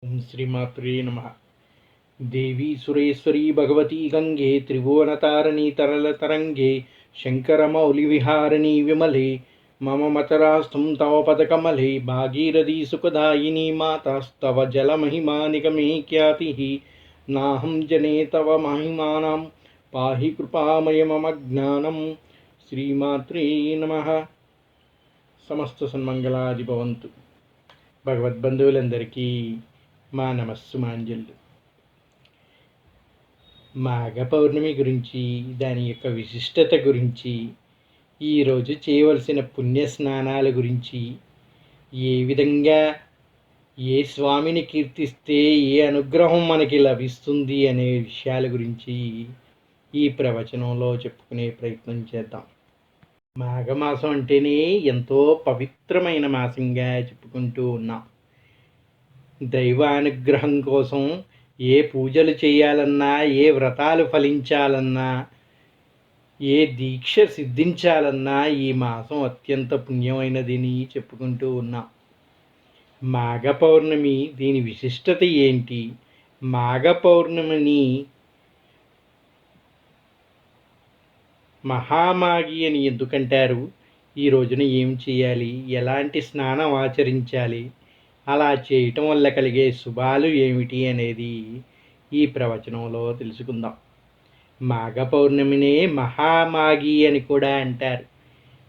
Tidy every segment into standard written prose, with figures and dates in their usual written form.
ఓం శ్రీమాత్రే నమ. దేవీ సురేశ్వరీ భగవతీ గంగే త్రిభువనతారిణీ తరళతరంగే శంకరమౌళివిహారిణీ విమలే మమ మచరాస్థం తవ పదకమలే భాగీరథీ సుఖదాయినీ మాతాస్తవ జలమహిమా నిగమే ఖ్యాతిః నాహం జనే తవ మహిమానాం పాహి కృపామయ మమ జ్ఞానం. శ్రీమాత్రే నమః. సమస్త సన్మంగళాది భవంతు. భగవద్బంధువులందరికీ మా నమస్సుమాంజలు. మాఘ పౌర్ణమి గురించి, దాని యొక్క విశిష్టత గురించి, ఈరోజు చేయవలసిన పుణ్య స్నానాల గురించి, ఏ విధంగా ఏ స్వామిని కీర్తిస్తే ఏ అనుగ్రహం మనకి లభిస్తుంది అనే విషయాల గురించి ఈ ప్రవచనంలో చెప్పుకునే ప్రయత్నం చేద్దాం. మాఘమాసం అంటేనే ఎంతో పవిత్రమైన మాసంగా చెప్పుకుంటూ ఉన్నాం. దైవానుగ్రహం కోసం ఏ పూజలు చేయాలన్నా, ఏ వ్రతాలు ఫలించాలన్నా, ఏ దీక్ష సిద్ధించాలన్నా ఈ మాసం అత్యంత పుణ్యమైనదని చెప్పుకుంటూ ఉన్నాం. మాఘ పౌర్ణమి, దీని విశిష్టత ఏంటి? మాఘ పౌర్ణమిని మహామాఘి అని ఎందుకంటారు? ఈ రోజున ఏం చేయాలి? ఎలాంటి స్నానం ఆచరించాలి? అలా చేయటం వల్ల కలిగే శుభాలు ఏమిటి అనేది ఈ ప్రవచనంలో తెలుసుకుందాం. మాఘ పౌర్ణమినే మహామాఘి అని కూడా అంటారు.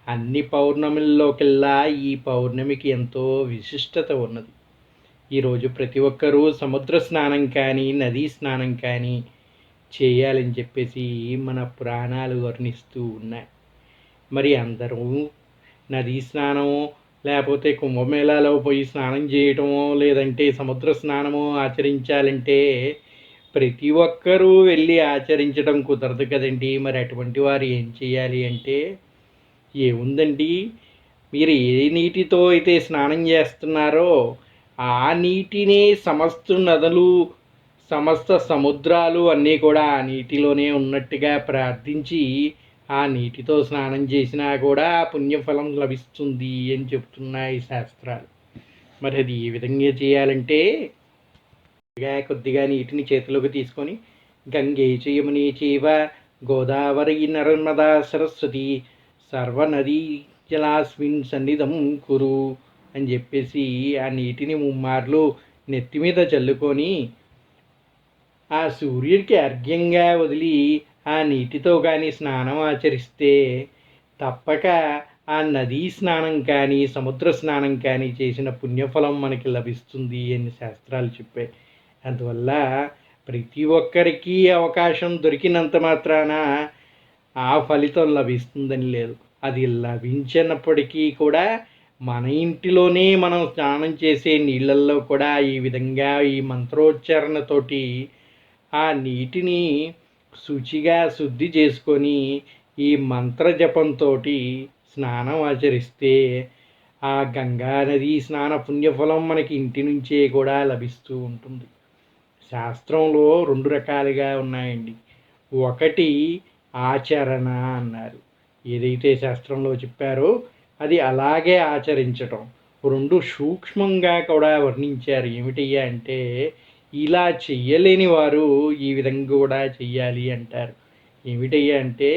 అన్ని పౌర్ణమిల్లోకెల్లా ఈ పౌర్ణమికి ఎంతో విశిష్టత ఉన్నది. ఈరోజు ప్రతి ఒక్కరూ సముద్ర స్నానం కానీ, నదీ స్నానం కానీ చేయాలని చెప్పేసి మన పురాణాలు వర్ణిస్తూ ఉన్నాయి. మరి అందరూ నదీ స్నానము, లేకపోతే కుంభమేళాలో పోయి స్నానం చేయటమో, లేదంటే సముద్ర స్నానమో ఆచరించాలంటే ప్రతి ఒక్కరూ వెళ్ళి ఆచరించడం కుదరదు కదండి. మరి అటువంటి వారు ఏం చేయాలి అంటే, ఏముందండి, మీరు ఏ నీటితో అయితే స్నానం చేస్తున్నారో ఆ నీటినే సమస్త నదులు, సమస్త సముద్రాలు అన్నీ కూడా ఆ నీటిలోనే ఉన్నట్టుగా ప్రార్థించి ఆ నీటితో స్నానం చేసినా కూడా పుణ్యఫలం లభిస్తుంది అని చెప్తున్నాయి శాస్త్రాలు. మరి అది ఏ విధంగా చేయాలంటే, కొద్దిగా నీటిని చేతిలోకి తీసుకొని గంగే యమునే చైవ గోదావరి నర్మదా సరస్వతి సర్వనదీ జలాస్మిన్ సన్నిధం కురు అని చెప్పేసి ఆ నీటిని ముమ్మార్లు నెత్తి మీద చల్లుకొని ఆ సూర్యుడికి అర్ఘ్యంగా వదిలి ఆ నీటితో కానీ స్నానం ఆచరిస్తే తప్పక ఆ నదీ స్నానం కానీ, సముద్ర స్నానం కానీ చేసిన పుణ్యఫలం మనకి లభిస్తుంది అని శాస్త్రాలు చెప్పాయి. అందువల్ల ప్రతి ఒక్కరికి అవకాశం దొరికినంత మాత్రాన ఆ ఫలితం లభిస్తుందని లేదు. అది లభించినప్పటికీ కూడా మన ఇంటిలోనే మనం స్నానం చేసే నీళ్ళల్లో కూడా ఈ విధంగా ఈ మంత్రోచ్చారణతోటి ఆ నీటిని శుచిగా శుద్ధి చేసుకొని ఈ మంత్రజపంతో స్నానం ఆచరిస్తే ఆ గంగా నది స్నాన పుణ్యఫలం మనకి ఇంటి నుంచే కూడా లభిస్తూ ఉంటుంది. శాస్త్రంలో 2 రకాలుగా ఉన్నాయండి. ఒకటి ఆచరణ అన్నారు. ఏదైతే శాస్త్రంలో చెప్పారో అది అలాగే ఆచరించటం. 2 సూక్ష్మంగా కూడా వర్ణించారు. ఏమిటయ్యా అంటే, ఇలా చెయ్యలేని వారు ఈ విధంగా కూడా చెయ్యాలి అంటారు. ఏమిటయ్యా అంటే,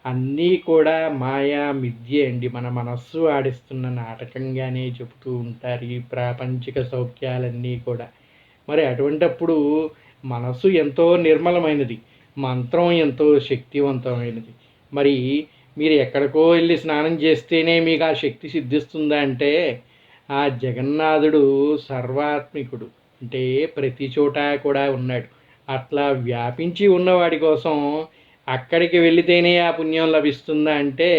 అన్నీ కూడా మాయా మిథ్య అండి. మన మనస్సు ఆడిస్తున్న నాటకంగానే చెబుతూ ఉంటారు ఈ ప్రాపంచిక సౌఖ్యాలన్నీ కూడా. మరి అటువంటప్పుడు మనస్సు ఎంతో నిర్మలమైనది, మంత్రం ఎంతో శక్తివంతమైనది. మరి మీరు ఎక్కడికో వెళ్ళి స్నానం చేస్తేనే మీకు ఆ శక్తి సిద్ధిస్తుందా అంటే, ఆ జగన్నాథుడు సర్వాత్మికుడు, అంటే ప్రతి చోట కూడా ఉన్నాడు. అట్లా వ్యాపించి ఉన్నవాడి కోసం అక్కడికి వెళితేనే ఆ పుణ్యం లభిస్తుందా అంటే,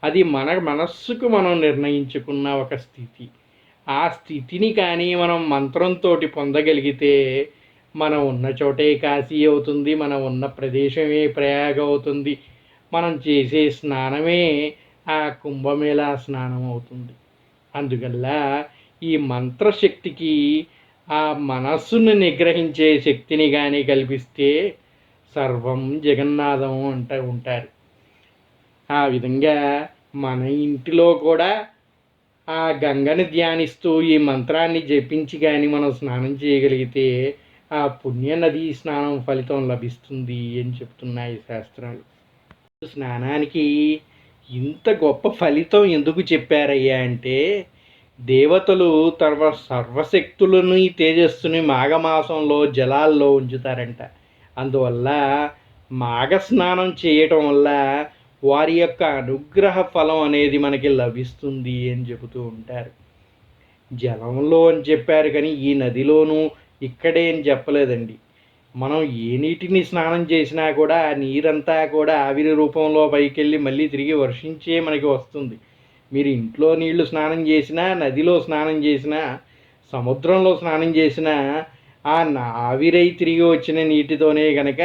అది మన మనస్సుకు మనం నిర్ణయించుకున్న ఒక స్థితి. ఆ స్థితిని కానీ మనం మంత్రంతో పొందగలిగితే మనం ఉన్న చోటే కాశీ అవుతుంది, మనం ఉన్న ప్రదేశమే ప్రయాగ అవుతుంది, మనం చేసే స్నానమే ఆ కుంభమేళా స్నానం అవుతుంది. అందువల్ల ఈ మంత్రశక్తికి ఆ మనస్సును నిగ్రహించే శక్తిని కానీ కల్పిస్తే సర్వం జగన్నాథం అంటూ ఉంటారు. ఆ విధంగా మన ఇంటిలో కూడా ఆ గంగని ధ్యానిస్తూ ఈ మంత్రాన్ని జపించి కానీ మనం స్నానం చేయగలిగితే ఆ పుణ్య నదీ స్నానం ఫలితం లభిస్తుంది అని చెప్తున్నాయి శాస్త్రాలు. స్నానానికి ఇంత గొప్ప ఫలితం ఎందుకు చెప్పారయ్యా అంటే, దేవతలు తమ సర్వశక్తులని తేజస్సుని మాఘమాసంలో జలాల్లో ఉంచుతారంట. అందువల్ల మాఘ స్నానం చేయటం వల్ల వారి యొక్క అనుగ్రహ ఫలం అనేది మనకి లభిస్తుంది అని చెబుతూ ఉంటారు. జలంలో అని చెప్పారు కానీ ఈ నదిలోనూ ఇక్కడే అని చెప్పలేదండి. మనం ఏ నీటిని స్నానం చేసినా కూడా ఆ నీరంతా కూడా ఆవిరి రూపంలో పైకెళ్ళి మళ్ళీ తిరిగి వర్షించే మనకి వస్తుంది. మీరు ఇంట్లో నీళ్లు స్నానం చేసినా, నదిలో స్నానం చేసినా, సముద్రంలో స్నానం చేసినా ఆ ఆవిరై తిరిగి వచ్చిన నీటితోనే కనుక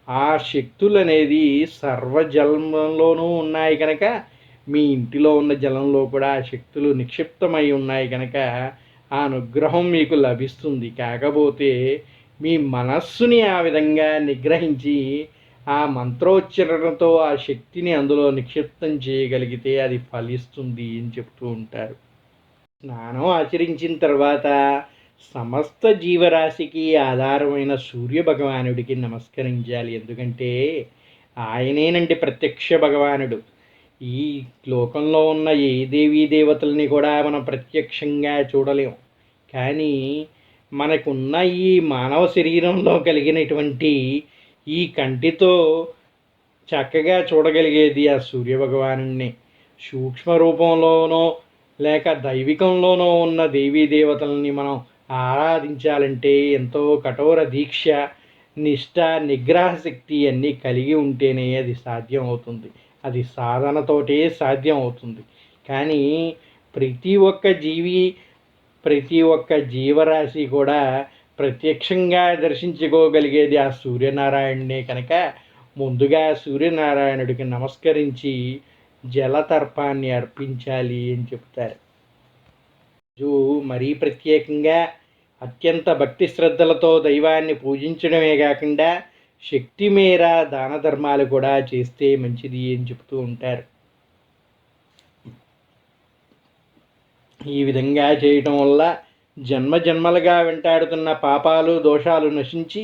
ఆ శక్తులు అనేది సర్వజలంలోనూ ఉన్నాయి కనుక మీ ఇంటిలో ఉన్న జలంలో కూడా ఆ శక్తులు నిక్షిప్తమై ఉన్నాయి కనుక ఆ అనుగ్రహం మీకు లభిస్తుంది. కాకపోతే మీ మనస్సుని ఆ విధంగా నిగ్రహించి ఆ మంత్రోచ్చరణతో ఆ శక్తిని అందులో నిక్షిప్తం చేయగలిగితే అది ఫలిస్తుంది అని చెప్తూ ఉంటారు. స్నానం ఆచరించిన తర్వాత సమస్త జీవరాశికి ఆధారమైన సూర్య భగవానుడికి నమస్కరించాలి. ఎందుకంటే ఆయనేనండి ప్రత్యక్ష భగవానుడు. ఈ లోకంలో ఉన్న ఏ దేవీ దేవతల్ని కూడా మనం ప్రత్యక్షంగా చూడలేం. కానీ మనకున్న ఈ మానవ శరీరంలో కలిగినటువంటి ఈ కంటితో చక్కగా చూడగలిగేది ఆ సూర్యభగవానుణ్ణి. సూక్ష్మ రూపంలోనో లేక దైవికంలోనో ఉన్న దేవీ దేవతల్ని మనం ఆరాధించాలంటే ఎంతో కఠోర దీక్ష, నిష్ఠ, నిగ్రహ శక్తి అన్నీ కలిగి ఉంటేనే అది సాధ్యం అవుతుంది. అది సాధనతోటే సాధ్యం అవుతుంది. కానీ ప్రతి ఒక్క జీవి, ప్రతి ఒక్క జీవరాశి కూడా ప్రత్యక్షంగా దర్శించుకోగలిగేది ఆ సూర్యనారాయణనే కనుక ముందుగా సూర్యనారాయణుడికి నమస్కరించి జలతర్పాన్ని అర్పించాలి అని చెప్తారు. మరీ ప్రత్యేకంగా అత్యంత భక్తి శ్రద్ధలతో దైవాన్ని పూజించడమే కాకుండా శక్తి మేర దాన ధర్మాలు కూడా చేస్తే మంచిది అని చెప్తూ ఉంటారు. ఈ విధంగా చేయటం వల్ల జన్మ జన్మలుగా వెంటాడుతున్న పాపాలు దోషాలు నశించి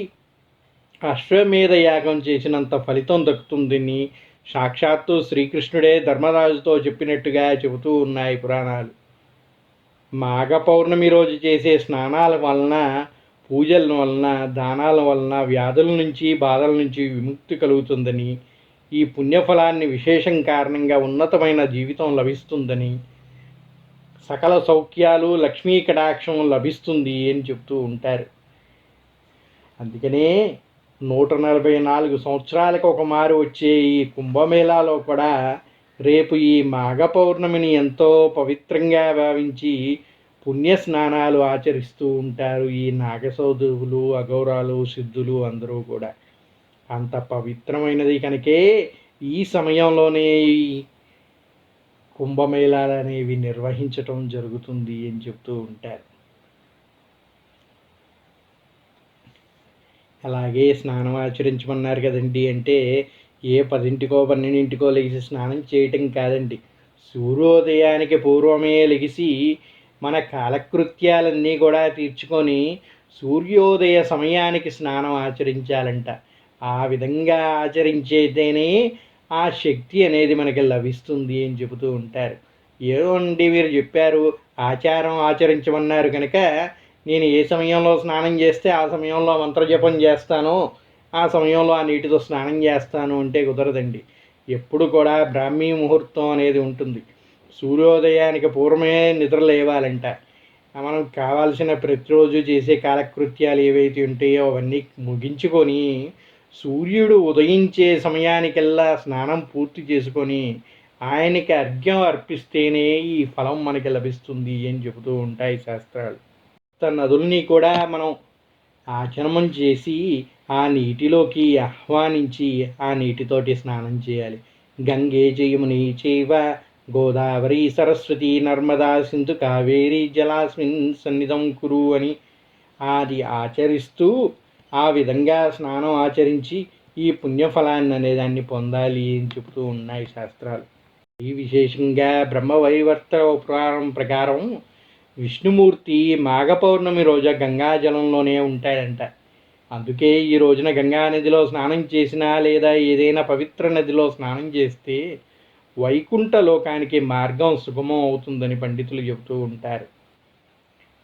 అశ్వమేధ యాగం చేసినంత ఫలితం దక్కుతుందని సాక్షాత్తు శ్రీకృష్ణుడే ధర్మరాజుతో చెప్పినట్టుగా చెబుతూ ఉన్నాయి పురాణాలు. మాఘ పౌర్ణమి రోజు చేసే స్నానాల వలన, పూజల వలన, దానాల వలన వ్యాధుల నుంచి, బాధల నుంచి విముక్తి కలుగుతుందని, ఈ పుణ్యఫలాన్ని విశేషం కారణంగా ఉన్నతమైన జీవితం లభిస్తుందని, సకల సౌఖ్యాలు, లక్ష్మీ కటాక్షం లభిస్తుంది అని చెప్తూ ఉంటారు. అందుకనే 144 సంవత్సరాలకు ఒక మారు వచ్చే ఈ కుంభమేళాలో కూడా రేపు ఈ మాఘ పౌర్ణమిని ఎంతో పవిత్రంగా భావించి పుణ్య స్నానాలు ఆచరిస్తూ ఉంటారు ఈ నాగసౌధువులు, అఘోరాలు, సిద్ధులు అందరూ కూడా. అంత పవిత్రమైనది కనుకే ఈ సమయంలోనే ఈ కుంభమేళాలు అనేవి నిర్వహించటం జరుగుతుంది అని చెప్తూ ఉంటారు. అలాగే స్నానం ఆచరించమన్నారు కదండి అంటే ఏ 10కో 12కో లెగిసి స్నానం చేయటం కాదండి. సూర్యోదయానికి పూర్వమే లెగిసి మన కాలకృత్యాలన్నీ కూడా తీర్చుకొని సూర్యోదయ సమయానికి స్నానం ఆచరించాలంట. ఆ విధంగా ఆచరించేతేనే ఆ శక్తి అనేది మనకి లభిస్తుంది అని చెబుతూ ఉంటారు. ఏమండి మీరు చెప్పారు, ఆచారం ఆచరించమన్నారు కనుక నేను ఏ సమయంలో స్నానం చేస్తే ఆ సమయంలో మంత్రజపం చేస్తాను, ఆ సమయంలో ఆ నీటితో స్నానం చేస్తాను అంటే కుదరదండి. ఎప్పుడు కూడా బ్రాహ్మీ ముహూర్తం అనేది ఉంటుంది. సూర్యోదయానికి పూర్వమే నిద్ర లేవాలంట. మనం కావాల్సిన ప్రతిరోజు చేసే కాలకృత్యాలు ఏవైతే ఉంటాయో అవన్నీ ముగించుకొని సూర్యుడు ఉదయించే సమయానికల్లా స్నానం పూర్తి చేసుకొని ఆయనకి అర్ఘ్యం అర్పిస్తేనే ఈ ఫలం మనకి లభిస్తుంది అని చెబుతూ ఉంటాయి శాస్త్రాలు. నదుల్ని కూడా మనం ఆచమనం చేసి ఆ నీటిలోకి ఆహ్వానించి ఆ నీటితోటి స్నానం చేయాలి. గంగే జయముని చైవ గోదావరి సరస్వతి నర్మదా సింధు కావేరి జలాస్మిన్ సన్నిధం కురు అని అది ఆచరిస్తూ ఆ విధంగా స్నానం ఆచరించి ఈ పుణ్యఫలాన్ని అనేదాన్ని పొందాలి అని చెబుతూ ఉన్నాయి శాస్త్రాలు. ఈ విశేషంగా బ్రహ్మవైవర్త పురాణం ప్రకారం విష్ణుమూర్తి మాఘ పౌర్ణమి రోజు గంగాజలంలోనే ఉంటాడంట. అందుకే ఈ రోజున గంగా నదిలో స్నానం చేసినా లేదా ఏదైనా పవిత్ర నదిలో స్నానం చేస్తే వైకుంఠ లోకానికి మార్గం సుగమం అవుతుందని పండితులు చెబుతూ ఉంటారు.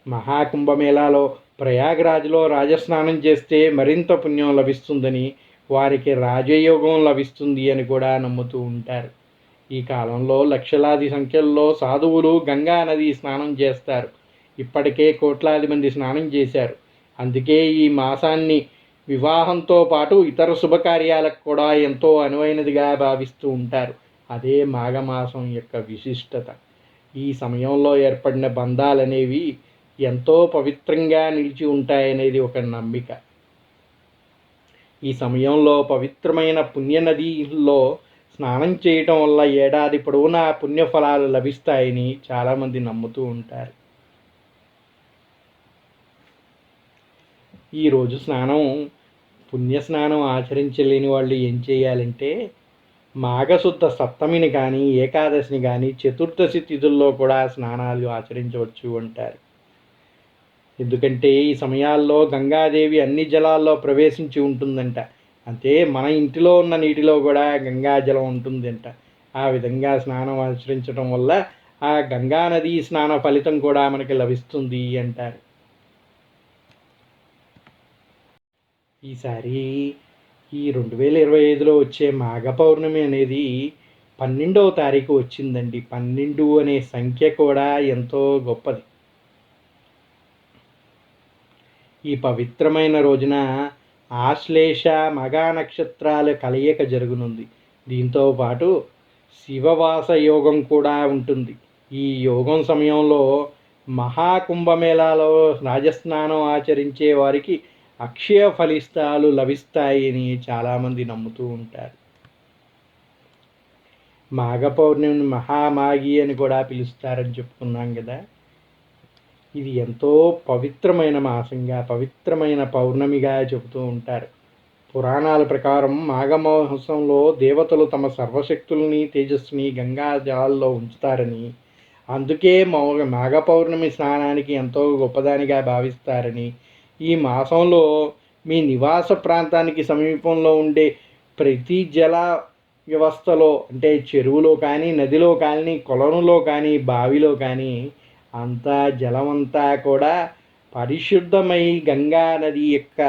మహాకుంభమేళాలో ప్రయాగరాజ్లో రాజస్నానం చేస్తే మరింత పుణ్యం లభిస్తుందని, వారికి రాజయోగం లభిస్తుంది అని కూడా నమ్ముతూ ఉంటారు. ఈ కాలంలో లక్షలాది సంఖ్యల్లో సాధువులు గంగా నది స్నానం చేస్తారు. ఇప్పటికే కోట్లాది మంది స్నానం చేశారు. అందుకే ఈ మాసాన్ని వివాహంతో పాటు ఇతర శుభకార్యాలకు కూడా ఎంతో అనువైనదిగా భావిస్తూ ఉంటారు. అదే మాఘమాసం యొక్క విశిష్టత. ఈ సమయంలో ఏర్పడిన బంధాలనేవి ఎంతో పవిత్రంగా నిలిచి ఉంటాయనేది ఒక నమ్మిక. ఈ సమయంలో పవిత్రమైన పుణ్యనదిలో స్నానం చేయటం వల్ల ఏడాది పొడవునా పుణ్యఫలాలు లభిస్తాయని చాలామంది నమ్ముతూ ఉంటారు. ఈరోజు పుణ్యస్నానం ఆచరించలేని వాళ్ళు ఏం చేయాలంటే మాఘశుద్ధ సప్తమిని కానీ ఏకాదశిని కానీ చతుర్దశి తిథుల్లో కూడా స్నానాలు ఆచరించవచ్చు అంటారు. ఎందుకంటే ఈ సమయాల్లో గంగాదేవి అన్ని జలాల్లో ప్రవేశించి ఉంటుందంట. అంటే మన ఇంటిలో ఉన్న నీటిలో కూడా గంగాజలం ఉంటుందంట. ఆ విధంగా స్నానం ఆచరించడం వల్ల ఆ గంగా నది స్నాన ఫలితం కూడా మనకి లభిస్తుంది అంటారు. ఈసారి ఈ 2025లో వచ్చే మాఘ పౌర్ణమి అనేది 12వ తారీఖు వచ్చిందండి. 12 అనే సంఖ్య కూడా ఎంతో గొప్పది. ఈ పవిత్రమైన రోజున ఆశ్లేష మగ నక్షత్రాల కలయిక జరుగునుంది. దీంతో పాటు శివవాస యోగం కూడా ఉంటుంది. ఈ యోగం సమయంలో మహాకుంభమేళాలో రాజస్నానం ఆచరించే వారికి అక్షయ ఫలితాలు లభిస్తాయని చాలామంది నమ్ముతూ ఉంటారు. మాఘ పౌర్ణమిని మహామాఘి అని కూడా పిలుస్తారని చెప్పుకున్నాం కదా. ఇది ఎంతో పవిత్రమైన మాసంగా, పవిత్రమైన పౌర్ణమిగా చెబుతూ ఉంటారు. పురాణాల ప్రకారం మాఘమాసంలో దేవతలు తమ సర్వశక్తుల్ని తేజస్సుని గంగా జలాల్లో ఉంచుతారని, అందుకే మాఘ పౌర్ణమి స్నానానికి ఎంతో గొప్పదానిగా భావిస్తారని, ఈ మాసంలో మీ నివాస ప్రాంతానికి సమీపంలో ఉండే ప్రతి జల వ్యవస్థలో అంటే చెరువులో కానీ, నదిలో కానీ, కొలనులో కానీ, బావిలో కానీ అంతా జలమంతా కూడా పరిశుద్ధమై గంగా నది యొక్క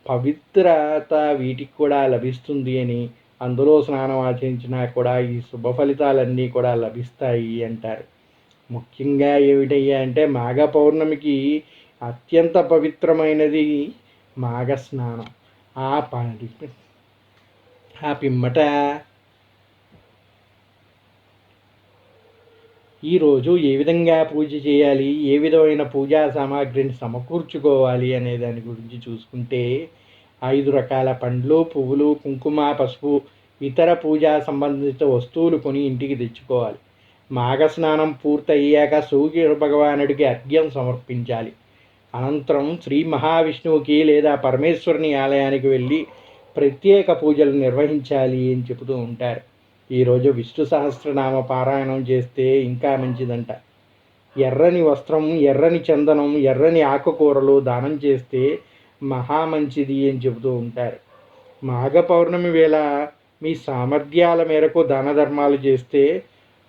పవిత్రత వీటికి కూడా లభిస్తుంది అని, అందులో స్నానం ఆచరించినా కూడా ఈ శుభ ఫలితాలన్నీ కూడా లభిస్తాయి అంటారు. ముఖ్యంగా ఏమిటయ్యా అంటే మాఘ పౌర్ణమికి అత్యంత పవిత్రమైనది మాఘ స్నానం. ఆ పిమ్మట ఈరోజు ఏ విధంగా పూజ చేయాలి, ఏ విధమైన పూజా సామాగ్రిని సమకూర్చుకోవాలి అనే దాని గురించి చూసుకుంటే 5 రకాల పండ్లు, పువ్వులు, కుంకుమ, పసుపు, ఇతర పూజా సంబంధిత వస్తువులు కొని ఇంటికి తెచ్చుకోవాలి. మాఘ స్నానం పూర్తయ్యాక సూర్య భగవానుడికి అర్ఘ్యం సమర్పించాలి. అనంతరం శ్రీ మహావిష్ణువుకి లేదా పరమేశ్వరుని ఆలయానికి వెళ్ళి ప్రత్యేక పూజలు నిర్వహించాలి అని చెబుతూ ఉంటారు. ఈరోజు విష్ణు సహస్రనామ పారాయణం చేస్తే ఇంకా మంచిదంట. ఎర్రని వస్త్రం, ఎర్రని చందనం, ఎర్రని ఆకుకూరలు దానం చేస్తే మహా మంచిది అని చెబుతూ ఉంటారు. మాఘ పౌర్ణమి వేళ మీ సామర్థ్యాల మేరకు దాన ధర్మాలు చేస్తే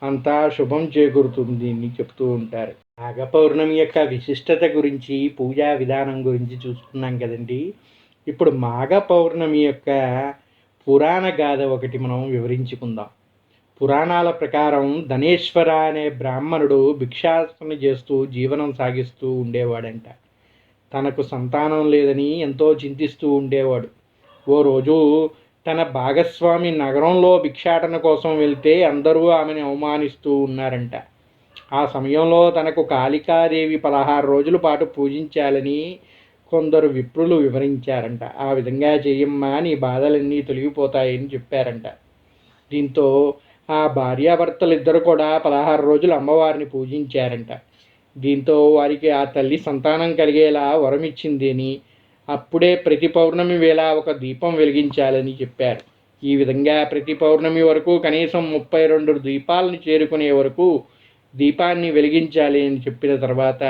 అంతా శుభం చేకూరుతుంది అని చెప్తూ ఉంటారు. మాఘ పౌర్ణమి యొక్క విశిష్టత గురించి, పూజా విధానం గురించి చూసుకున్నాం కదండి. ఇప్పుడు మాఘ పౌర్ణమి యొక్క పురాణ గాథ ఒకటి మనం వివరించుకుందాం. పురాణాల ప్రకారం ధనేశ్వర అనే బ్రాహ్మణుడు భిక్షాటన చేస్తూ జీవనం సాగిస్తూ ఉండేవాడంట. తనకు సంతానం లేదని ఎంతో చింతిస్తూ ఉండేవాడు. ఓ రోజు తన భాగస్వామి నగరంలో భిక్షాటన కోసం వెళ్తే అందరూ ఆమెను అవమానిస్తూ ఉన్నారంట. ఆ సమయంలో తనకు కాళికాదేవి 16 రోజుల పాటు పూజించాలని కొందరు విప్రులు వివరించారంట. ఆ విధంగా చెయ్యమ్మా, నీ బాధలన్నీ తొలగిపోతాయని చెప్పారంట. దీంతో ఆ భార్యాభర్తలు ఇద్దరు కూడా 16 రోజులు అమ్మవారిని పూజించారంట. దీంతో వారికి ఆ తల్లి సంతానం కలిగేలా వరమిచ్చింది అని, అప్పుడే ప్రతి పౌర్ణమి వేళ ఒక దీపం వెలిగించాలని చెప్పారు. ఈ విధంగా ప్రతి పౌర్ణమి వరకు కనీసం 32 దీపాలను చేరుకునే వరకు దీపాన్ని వెలిగించాలి అని చెప్పిన తర్వాత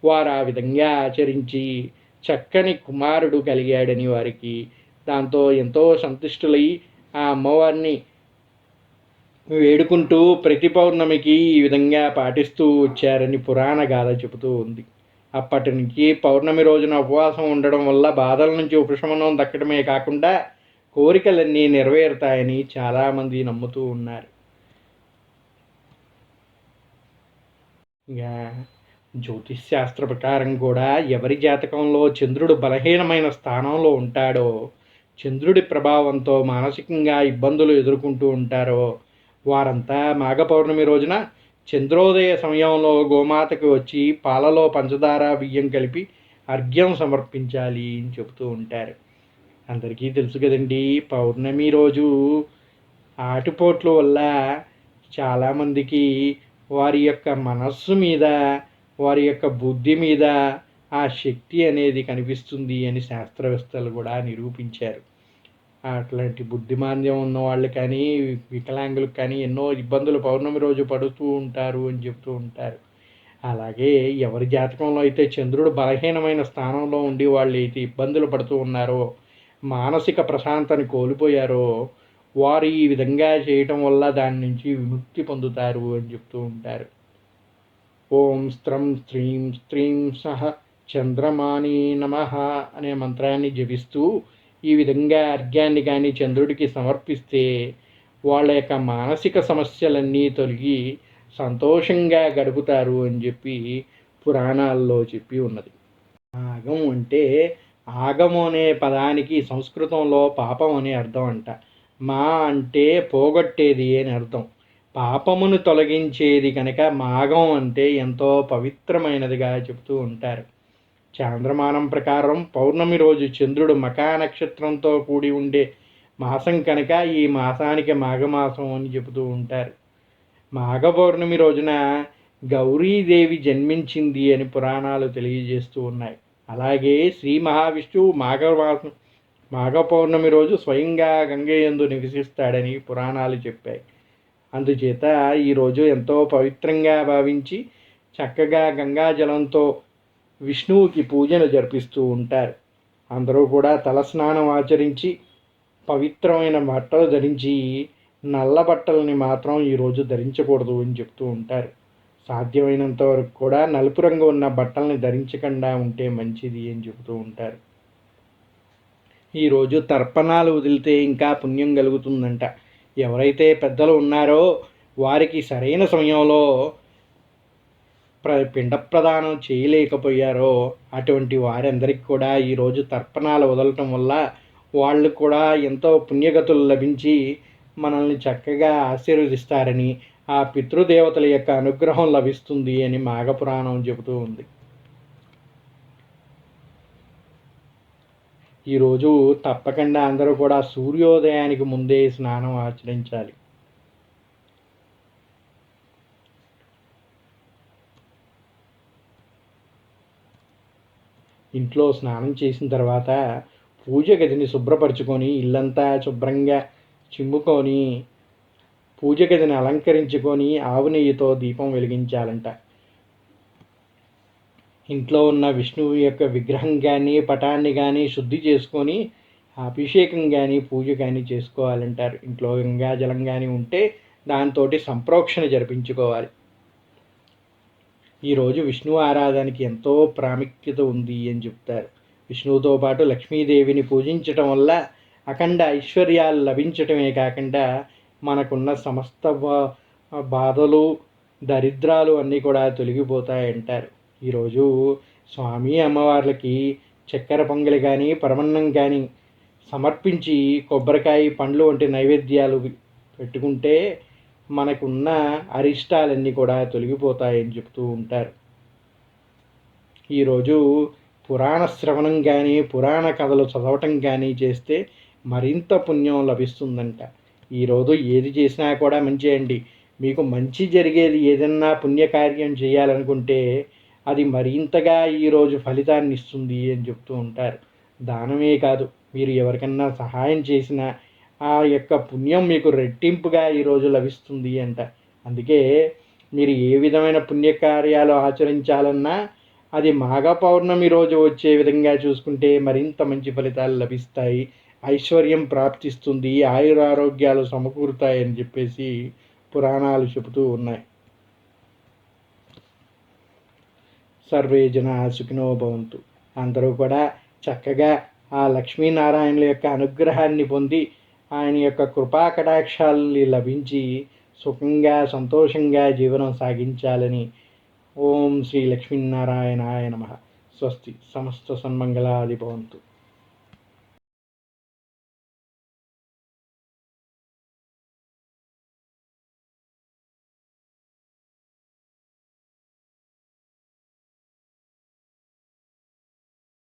వారు ఆ విధంగా ఆచరించి చక్కని కుమారుడు కలిగాడని వారికి దాంతో ఎంతో సంతుష్టులై ఆ అమ్మవారిని వేడుకుంటూ ప్రతి పౌర్ణమికి ఈ విధంగా పాటిస్తూ వచ్చారని పురాణ గాథ చెబుతూ ఉంది. అప్పటి నుంచి పౌర్ణమి రోజున ఉపవాసం ఉండడం వల్ల బాధల నుంచి ఉపశమనం దక్కడమే కాకుండా కోరికలన్నీ నెరవేరుతాయని చాలామంది నమ్ముతూ ఉన్నారు. ఇంకా జ్యోతిష్ శాస్త్ర ప్రకారం కూడా ఎవరి జాతకంలో చంద్రుడు బలహీనమైన స్థానంలో ఉంటాడో, చంద్రుడి ప్రభావంతో మానసికంగా ఇబ్బందులు ఎదుర్కొంటూ ఉంటారో వారంతా మాఘ పౌర్ణమి రోజున చంద్రోదయ సమయంలో గోమాతకి వచ్చి పాలలో పంచదార బియ్యం కలిపి అర్ఘ్యం సమర్పించాలి అని చెబుతూ ఉంటారు. అందరికీ తెలుసు కదండి, పౌర్ణమి రోజు ఆటుపోట్ల వల్ల చాలామందికి వారి యొక్క మనస్సు మీద, వారి యొక్క బుద్ధి మీద ఆ శక్తి అనేది కనిపిస్తుంది అని శాస్త్రవేత్తలు కూడా నిరూపించారు. అట్లాంటి బుద్ధిమాంద్యం ఉన్న వాళ్ళు కానీ, వికలాంగులకు కానీ ఎన్నో ఇబ్బందులు పౌర్ణమి రోజు పడుతూ ఉంటారు అని చెప్తూ ఉంటారు. అలాగే ఎవరి జాతకంలో అయితే చంద్రుడు బలహీనమైన స్థానంలో ఉండి వాళ్ళు అయితే ఇబ్బందులు పడుతూ ఉన్నారో, మానసిక ప్రశాంతని కోల్పోయారో వారు ఈ విధంగా చేయటం వల్ల దాని నుంచి విముక్తి పొందుతారు అని చెప్తూ ఉంటారు. ఓం స్త్రం స్త్రీం స్త్రీం సహ చంద్రమాని నమః అనే మంత్రాన్ని జపిస్తూ ఈ విధంగా అర్ఘ్యాన్ని కానీ చంద్రుడికి సమర్పిస్తే వాళ్ళ యొక్క మానసిక సమస్యలన్నీ తొలగి సంతోషంగా గడుపుతారు అని చెప్పి పురాణాల్లో చెప్పి ఉన్నది. ఆగం అంటే ఆగము అనే పదానికి సంస్కృతంలో పాపం అనే అర్థం అంట. మా అంటే పోగొట్టేది అని అర్థం. పాపమును తొలగించేది కనుక మాఘం అంటే ఎంతో పవిత్రమైనదిగా చెబుతూ ఉంటారు. చాంద్రమానం ప్రకారం పౌర్ణమి రోజు చంద్రుడు మకా నక్షత్రంతో కూడి ఉండే మాసం కనుక ఈ మాసానికి మాఘమాసం అని చెబుతూ ఉంటారు. మాఘ పౌర్ణమి రోజున గౌరీదేవి జన్మించింది అని పురాణాలు తెలియజేస్తూ ఉన్నాయి. అలాగే శ్రీ మహావిష్ణువు మాఘ పౌర్ణమి రోజు స్వయంగా గంగయందు నివసిస్తాడని పురాణాలు చెప్పాయి. అందుచేత ఈరోజు ఎంతో పవిత్రంగా భావించి చక్కగా గంగాజలంతో విష్ణువుకి పూజలు జరిపిస్తూ ఉంటారు. అందరూ కూడా తలస్నానం ఆచరించి పవిత్రమైన బట్టలు ధరించి నల్ల బట్టలని మాత్రం ఈరోజు ధరించకూడదు అని చెప్తూ ఉంటారు. సాధ్యమైనంత వరకు కూడా నలుపు రంగు ఉన్న బట్టల్ని ధరించకుండా ఉంటే మంచిది అని చెబుతూ ఉంటారు. ఈరోజు తర్పణాలు వదిలితే ఇంకా పుణ్యం కలుగుతుందంట. ఎవరైతే పెద్దలు ఉన్నారో వారికి సరైన సమయంలో పిండ ప్రదానం చేయలేకపోయారో అటువంటి వారందరికీ కూడా ఈరోజు తర్పణాలు వదలటం వల్ల వాళ్ళు కూడా ఎంతో పుణ్యగతులు లభించి మనల్ని చక్కగా ఆశీర్వదిస్తారని, ఆ పితృదేవతల యొక్క అనుగ్రహం లభిస్తుంది అని మాఘపురాణం చెబుతూ ఉంది. ఈరోజు తప్పకుండా అందరూ కూడా సూర్యోదయానికి ముందే స్నానం ఆచరించాలి. ఇంట్లో స్నానం చేసిన తర్వాత పూజ గదిని శుభ్రపరచుకొని ఇల్లంతా శుభ్రంగా చిమ్ముకొని పూజ గదిని అలంకరించుకొని ఆవు నెయ్యితో దీపం వెలిగించాలంట. ఇంట్లో ఉన్న విష్ణువు యొక్క విగ్రహం కానీ పటాన్ని కానీ శుద్ధి చేసుకొని అభిషేకం కానీ పూజ కానీ చేసుకోవాలంటారు. ఇంట్లో గంగాజలం కానీ ఉంటే దాంతో సంప్రోక్షణ జరిపించుకోవాలి. ఈరోజు విష్ణు ఆరాధనకి ఎంతో ప్రాముఖ్యత ఉంది అని చెప్తారు. విష్ణువుతో పాటు లక్ష్మీదేవిని పూజించటం వల్ల అఖండ ఐశ్వర్యాలు లభించటమే కాకుండా మనకున్న సమస్త బాధలు దరిద్రాలు అన్నీ కూడా తొలగిపోతాయంటారు. ఈరోజు స్వామి అమ్మవార్లకి చక్కెర పొంగలి కానీ పరమన్నం కానీ సమర్పించి కొబ్బరికాయ పండ్లు వంటి నైవేద్యాలు పెట్టుకుంటే మనకున్న అరిష్టాలన్నీ కూడా తొలగిపోతాయని చెప్తూ ఉంటారు. ఈరోజు పురాణ శ్రవణం కానీ పురాణ కథలు చదవటం కానీ చేస్తే మరింత పుణ్యం లభిస్తుందంట. ఈరోజు ఏది చేసినా కూడా మంచి అండి. మీకు మంచి జరిగేది ఏదన్నా పుణ్యకార్యం చేయాలనుకుంటే అది మరింతగా ఈరోజు ఫలితాన్ని ఇస్తుంది అని చెప్తూ ఉంటారు. దానమే కాదు, మీరు ఎవరికన్నా సహాయం చేసినా ఆ యొక్క పుణ్యం మీకు రెట్టింపుగా ఈరోజు లభిస్తుంది అంట. అందుకే మీరు ఏ విధమైన పుణ్యకార్యాలు ఆచరించాలన్నా అది మాఘ పౌర్ణమి రోజు వచ్చే విధంగా చూసుకుంటే మరింత మంచి ఫలితాలు లభిస్తాయి, ఐశ్వర్యం ప్రాప్తిస్తుంది, ఆయురారోగ్యాలు సమకూరుతాయని చెప్పేసి పురాణాలు చెబుతూ ఉన్నాయి. సర్వే జన సుఖినో భవంతు. అందరూ కూడా చక్కగా ఆ లక్ష్మీనారాయణుల యొక్క అనుగ్రహాన్ని పొంది ఆయన యొక్క కృపా కటాక్షాలని లభించి సుఖంగా సంతోషంగా జీవనం సాగించాలని ఓం శ్రీ లక్ష్మీనారాయణాయ నమః. స్వస్తి. సమస్త సన్మంగళాది భవంతు.